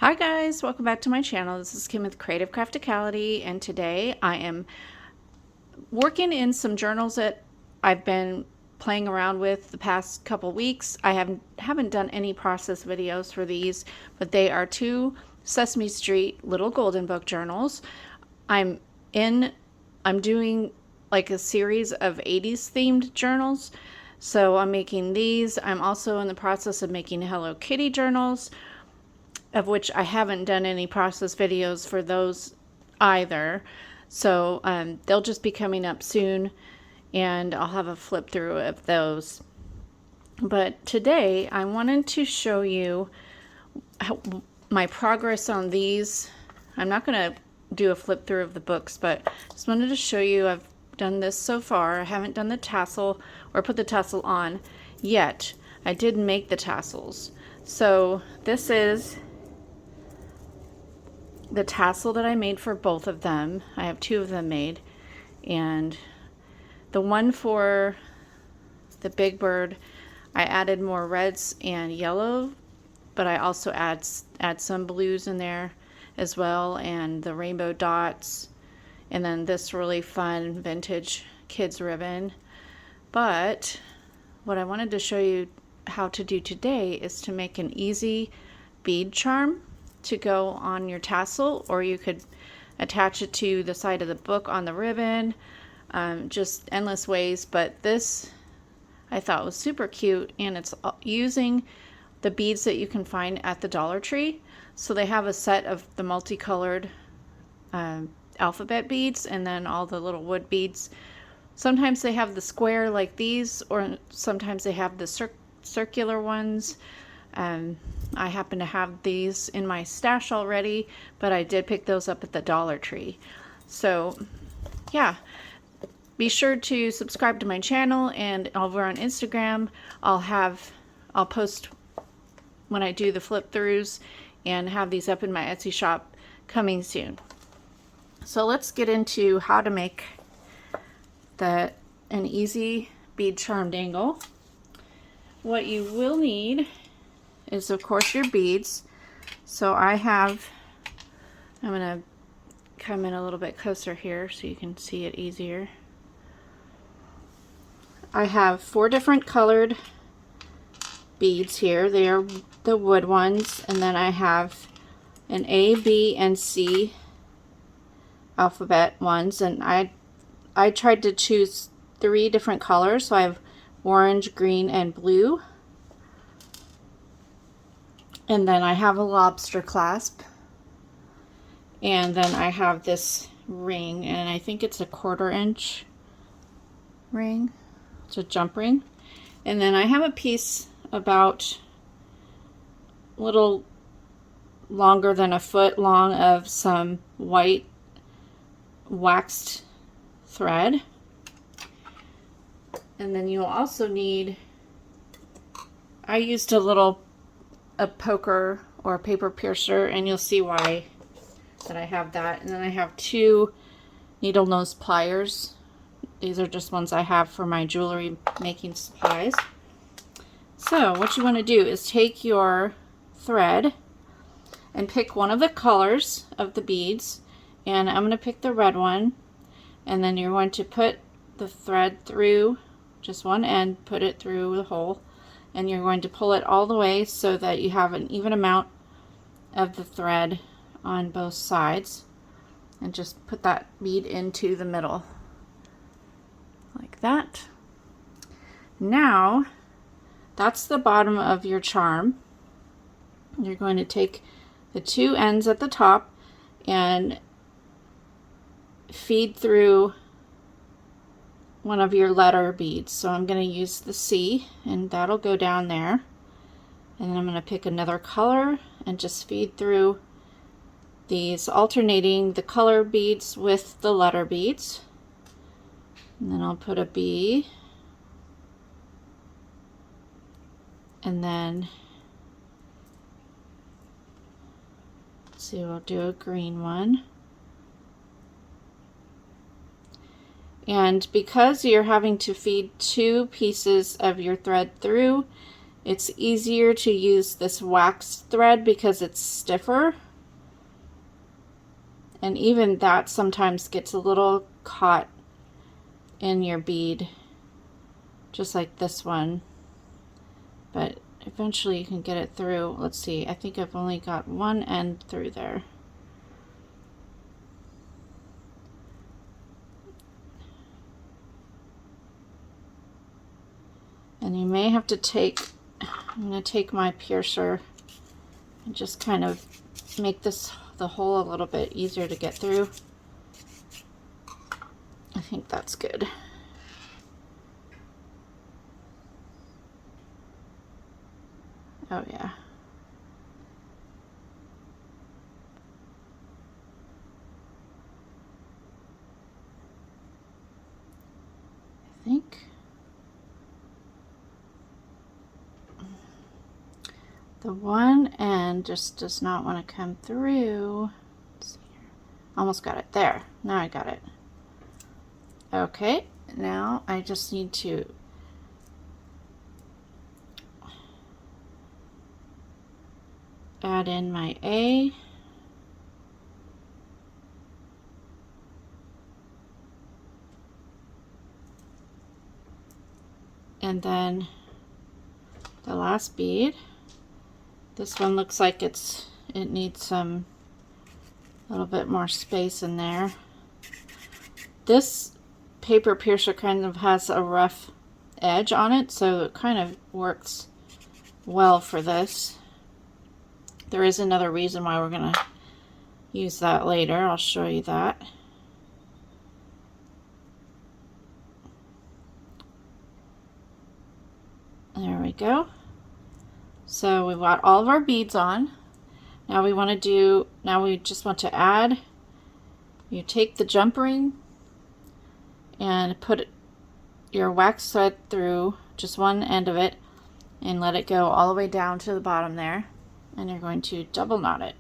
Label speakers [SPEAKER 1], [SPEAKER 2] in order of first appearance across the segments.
[SPEAKER 1] Hi guys, welcome back to my channel. This is Kim with Creative Crafticality, and today I am working in some journals that I've been playing around with the past couple weeks. I haven't done any process videos for these, but they are two Sesame Street little golden book journals. I'm doing like a series of 80s themed journals. So I'm making these. I'm also in the process of making Hello Kitty journals, of which I haven't done any process videos for those either. So they'll just be coming up soon, and I'll have a flip through of those. But today I wanted to show you my progress on these. I'm not going to do a flip through of the books, but just wanted to show you I've done this so far. I haven't done the tassel or put the tassel on yet. I did make the tassels. So this is the tassel that I made for both of them. I have two of them made, and the one for the big bird, I added more reds and yellow, but I also add some blues in there as well, and the rainbow dots, and then this really fun vintage kids ribbon. But what I wanted to show you how to do today is to make an easy bead charm to go on your tassel, or you could attach it to the side of the book on the ribbon. Just endless ways, but this I thought was super cute, and it's using the beads that you can find at the Dollar Tree. So they have a set of the multicolored alphabet beads, and then all the little wood beads. Sometimes they have the square like these, or sometimes they have the circular ones. I happen to have these in my stash already, but I did pick those up at the Dollar Tree. So yeah, be sure to subscribe to my channel, and over on Instagram I'll post when I do the flip throughs, and have these up in my Etsy shop coming soon. So let's get into how to make an easy bead charm dangle. What you will need is, of course, your beads. So I'm going to come in a little bit closer here so you can see it easier. I have 4 different colored beads here. They are the wood ones, and then I have an A, B, and C alphabet ones, and I tried to choose 3 different colors. So I have orange, green, and blue. And then I have a lobster clasp. And then I have this ring, and I think it's a 1/4 inch ring. It's a jump ring. And then I have a piece about a little longer than a foot long of some white waxed thread. And then you'll also need, I used a poker or a paper piercer, and you'll see why that I have that. And then I have 2 needle nose pliers. These are just ones I have for my jewelry making supplies. So what you want to do is take your thread and pick one of the colors of the beads, and I'm going to pick the red one, and then you're going to put the thread through just one end, put it through the hole, and you're going to pull it all the way so that you have an even amount of the thread on both sides, and just put that bead into the middle like that. Now that's the bottom of your charm. You're going to take the 2 ends at the top and feed through one of your letter beads. So I'm going to use the C, and that'll go down there. And then I'm going to pick another color and just feed through these, alternating the color beads with the letter beads. And then I'll put a B, and then let's see, we'll do a green one. And because you're having to feed 2 pieces of your thread through, It's easier to use this wax thread because it's stiffer. And even that sometimes gets a little caught in your bead, just like this one. But eventually you can get it through. Let's see, I think I've only got one end through there. And you may have to take, I'm going to take my piercer and just kind of make this, the hole a little bit easier to get through. I think that's good. Oh yeah. I think. The one end just does not want to come through. Let's see here. Almost got it. There. Now I got it. Okay. Now I just need to add in my A. And then the last bead. This one looks like it needs some, a little bit more space in there. This paper piercer kind of has a rough edge on it, so it kind of works well for this. There is another reason why we're going to use that later. I'll show you that. There we go. So we've got all of our beads on. Now we just want to add, you take the jump ring and put your wax thread through just one end of it and let it go all the way down to the bottom there. And you're going to double knot it.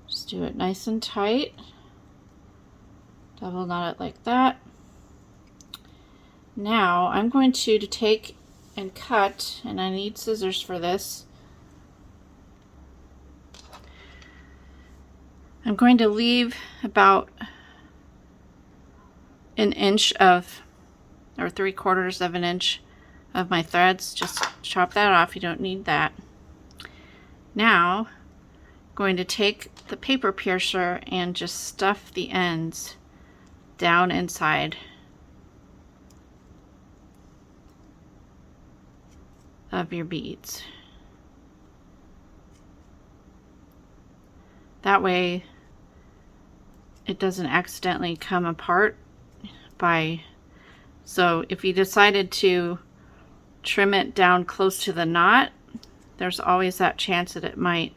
[SPEAKER 1] Just do it nice and tight. Double knot it like that. Now I'm going to take and cut, and I need scissors for this. I'm going to leave about an inch of, or 3/4 of an inch of my threads. Just chop that off, you don't need that. Now I'm going to take the paper piercer and just stuff the ends down inside of your beads. That way it doesn't accidentally come apart so if you decided to trim it down close to the knot, there's always that chance that it might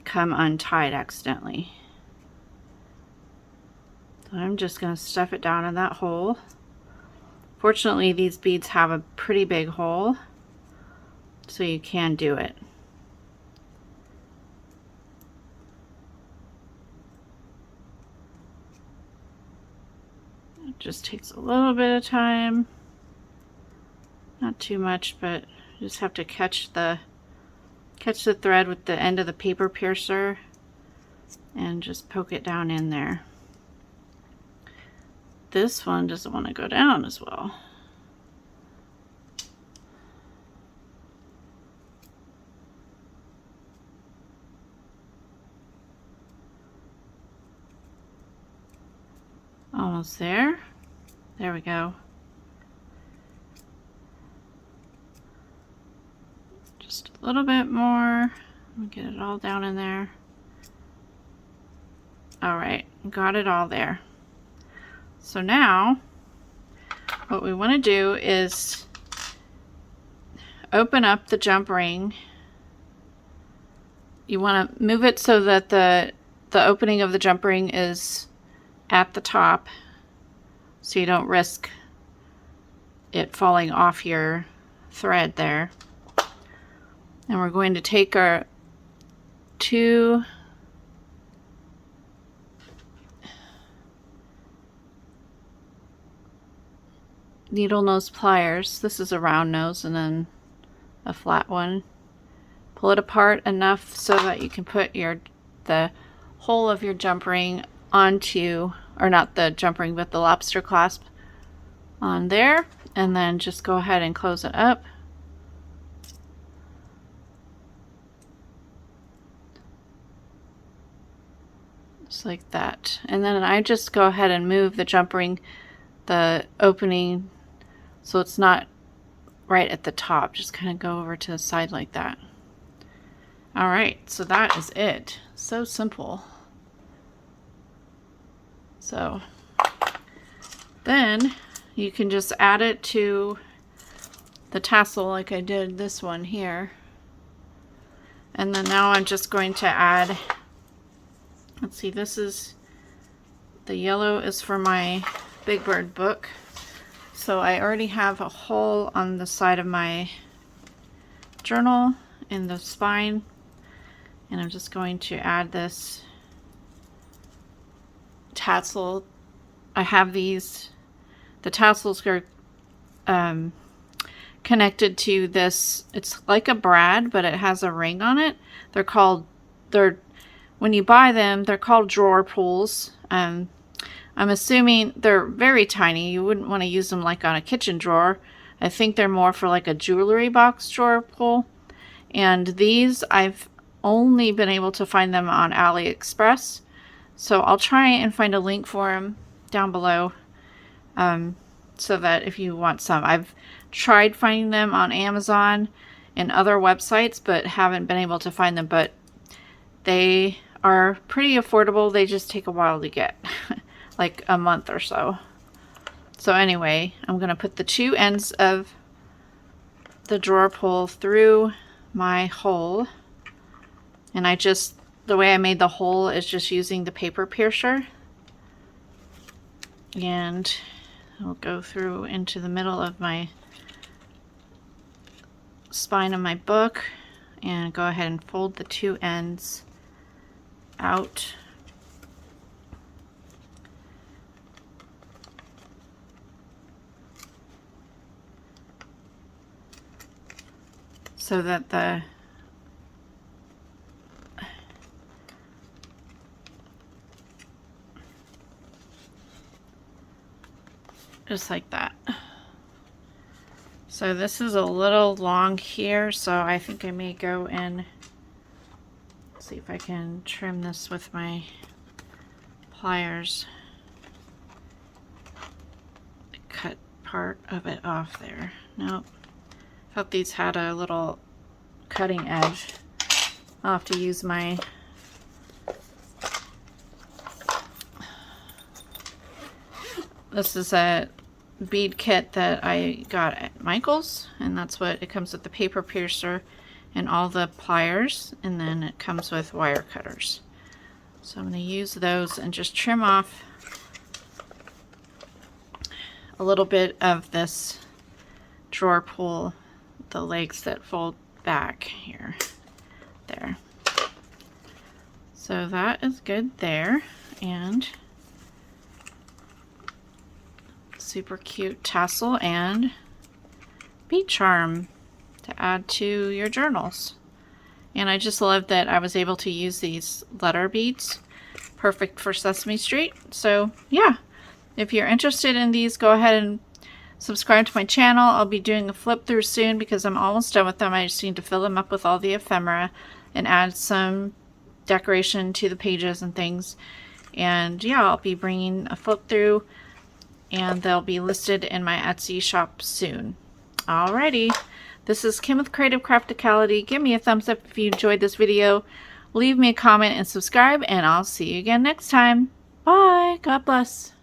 [SPEAKER 1] come untied accidentally. So I'm just going to stuff it down in that hole. Fortunately, these beads have a pretty big hole, so you can do it. It just takes a little bit of time. Not too much, but you just have to catch the thread with the end of the paper piercer and just poke it down in there. This one doesn't want to go down as well. Almost there. There we go. Just a little bit more. Get it all down in there. All right, got it all there. So now what we want to do is open up the jump ring. You want to move it so that the opening of the jump ring is at the top, so you don't risk it falling off your thread there. And we're going to take our two needle nose pliers. This is a round nose and then a flat one. Pull it apart enough so that you can put the hole of your jump ring onto, or not the jump ring, but the lobster clasp on there, and then just go ahead and close it up. Just like that. And then I just go ahead and move the jump ring, the opening, so it's not right at the top. Just kind of go over to the side like that. Alright, so that is it. So simple. So then you can just add it to the tassel like I did this one here. And then now I'm just going to add, let's see, this is, the yellow is for my Big Bird book. So I already have a hole on the side of my journal in the spine. And I'm just going to add this tassel. I have these, the tassels are connected to this, it's like a brad, but it has a ring on it. When you buy them, they're called drawer pulls. I'm assuming they're very tiny. You wouldn't want to use them like on a kitchen drawer. I think they're more for like a jewelry box drawer pull. And these, I've only been able to find them on AliExpress. So I'll try and find a link for them down below, so that if you want some. I've tried finding them on Amazon and other websites, but haven't been able to find them. But they are pretty affordable. They just take a while to get, like a month or so. So anyway, I'm going to put the two ends of the drawer pull through my hole. And the way I made the hole is just using the paper piercer. And I'll go through into the middle of my spine of my book and go ahead and fold the two ends out. So that just like that. So this is a little long here, so I think I may go and see if I can trim this with my pliers. Cut part of it off there. Nope. Thought these had a little cutting edge. I'll have to use my this is a bead kit that I got at Michael's, and that's what it comes with, the paper piercer and all the pliers, and then it comes with wire cutters. So I'm going to use those and just trim off a little bit of this drawer pull, the legs that fold back here, there. So that is good there. And super cute tassel and bead charm to add to your journals. And I just love that I was able to use these letter beads, perfect for Sesame Street. So yeah, if you're interested in these, go ahead and subscribe to my channel. I'll be doing a flip through soon because I'm almost done with them. I just need to fill them up with all the ephemera and add some decoration to the pages and things. And yeah, I'll be bringing a flip through, and they'll be listed in my Etsy shop soon. Alrighty, this is Kim with Creative Crafticality. Give me a thumbs up if you enjoyed this video. Leave me a comment and subscribe, and I'll see you again next time. Bye. God bless.